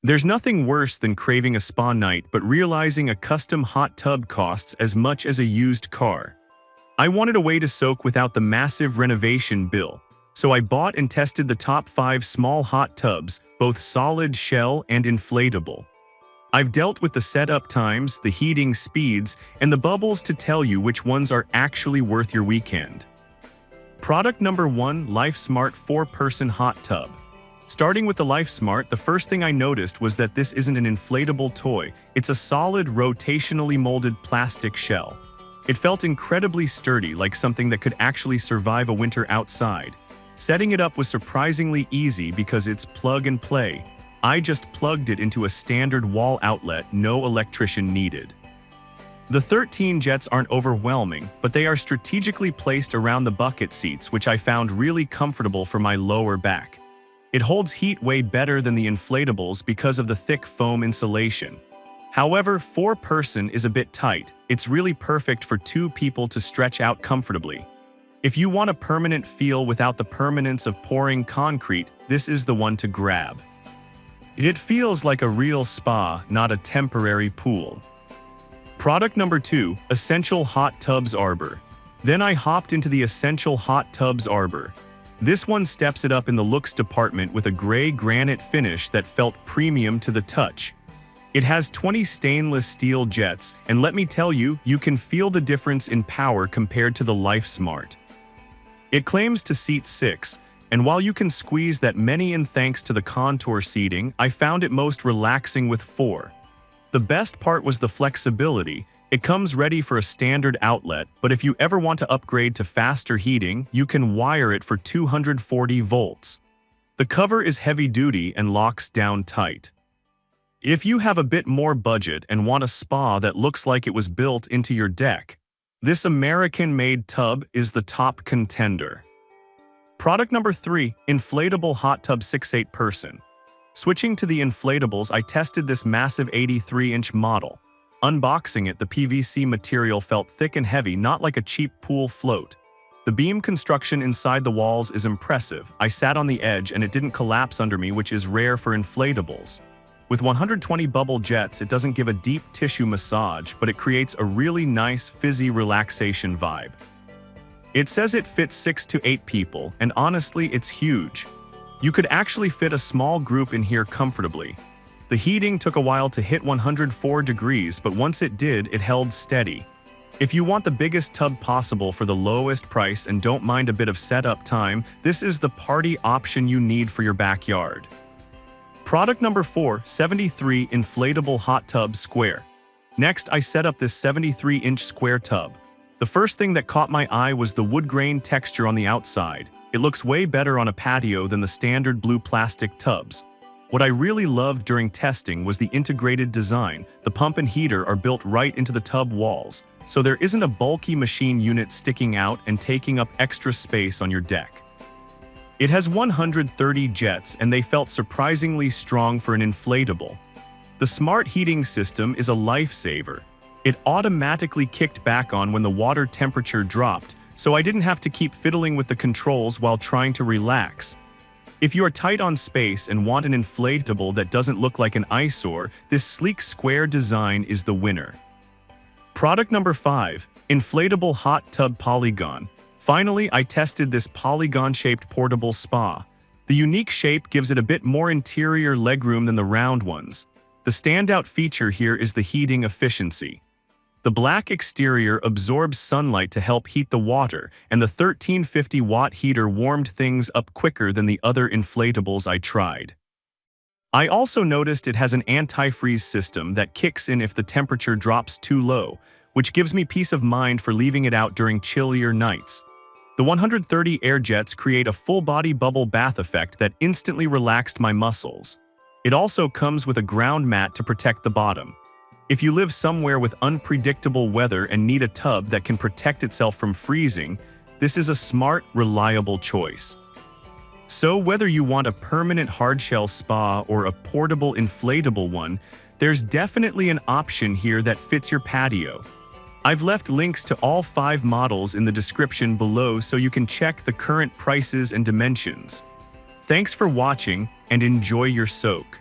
There's nothing worse than craving a spa night but realizing a custom hot tub costs as much as a used car. I wanted a way to soak without the massive renovation bill, so I bought and tested the top 5 small hot tubs, both solid shell and inflatable. I've dealt with the setup times, the heating speeds, and the bubbles to tell you which ones are actually worth your weekend. Product number 1, LifeSmart 4-Person Hot Tub. Starting with the LifeSmart, the first thing I noticed was that this isn't an inflatable toy, it's a solid, rotationally molded plastic shell. It felt incredibly sturdy, like something that could actually survive a winter outside. Setting it up was surprisingly easy because it's plug and play. I just plugged it into a standard wall outlet, no electrician needed. The 13 jets aren't overwhelming, but they are strategically placed around the bucket seats, which I found really comfortable for my lower back. It holds heat way better than the inflatables because of the thick foam insulation. However, 4-person is a bit tight. It's really perfect for 2 people to stretch out comfortably. If you want a permanent feel without the permanence of pouring concrete, this is the one to grab. It feels like a real spa, not a temporary pool. Product number 2, Essential Hot Tubs Arbor. Then I hopped into the Essential Hot Tubs Arbor. This one steps it up in the looks department with a gray granite finish that felt premium to the touch. It has 20 stainless steel jets, and let me tell you, you can feel the difference in power compared to the LifeSmart. It claims to seat 6, and while you can squeeze that many in thanks to the contour seating, I found it most relaxing with 4. The best part was the flexibility. It comes ready for a standard outlet, but if you ever want to upgrade to faster heating, you can wire it for 240 volts. The cover is heavy-duty and locks down tight. If you have a bit more budget and want a spa that looks like it was built into your deck, this American-made tub is the top contender. Product number 3, Inflatable Hot Tub 6-8-Person. Switching to the inflatables, I tested this massive 83-inch model. Unboxing it, the PVC material felt thick and heavy, not like a cheap pool float. The beam construction inside the walls is impressive. I sat on the edge and it didn't collapse under me, which is rare for inflatables. With 120 bubble jets, it doesn't give a deep tissue massage, but it creates a really nice, fizzy relaxation vibe. It says it fits 6 to 8 people, and honestly, it's huge. You could actually fit a small group in here comfortably. The heating took a while to hit 104 degrees, but once it did, it held steady. If you want the biggest tub possible for the lowest price and don't mind a bit of setup time, this is the party option you need for your backyard. Product number 4, 73 Inflatable Hot Tub Square. Next, I set up this 73-inch square tub. The first thing that caught my eye was the wood grain texture on the outside. It looks way better on a patio than the standard blue plastic tubs. What I really loved during testing was the integrated design. The pump and heater are built right into the tub walls, so there isn't a bulky machine unit sticking out and taking up extra space on your deck. It has 130 jets, and they felt surprisingly strong for an inflatable. The smart heating system is a lifesaver. It automatically kicked back on when the water temperature dropped, so I didn't have to keep fiddling with the controls while trying to relax. If you are tight on space and want an inflatable that doesn't look like an eyesore, this sleek square design is the winner. Product number 5, Inflatable Hot Tub Polygon. Finally, I tested this polygon-shaped portable spa. The unique shape gives it a bit more interior legroom than the round ones. The standout feature here is the heating efficiency. The black exterior absorbs sunlight to help heat the water, and the 1350-watt heater warmed things up quicker than the other inflatables I tried. I also noticed it has an anti-freeze system that kicks in if the temperature drops too low, which gives me peace of mind for leaving it out during chillier nights. The 130 air jets create a full-body bubble bath effect that instantly relaxed my muscles. It also comes with a ground mat to protect the bottom. If you live somewhere with unpredictable weather and need a tub that can protect itself from freezing, this is a smart, reliable choice. So whether you want a permanent hardshell spa or a portable inflatable one, there's definitely an option here that fits your patio. I've left links to all 5 models in the description below so you can check the current prices and dimensions. Thanks for watching and enjoy your soak.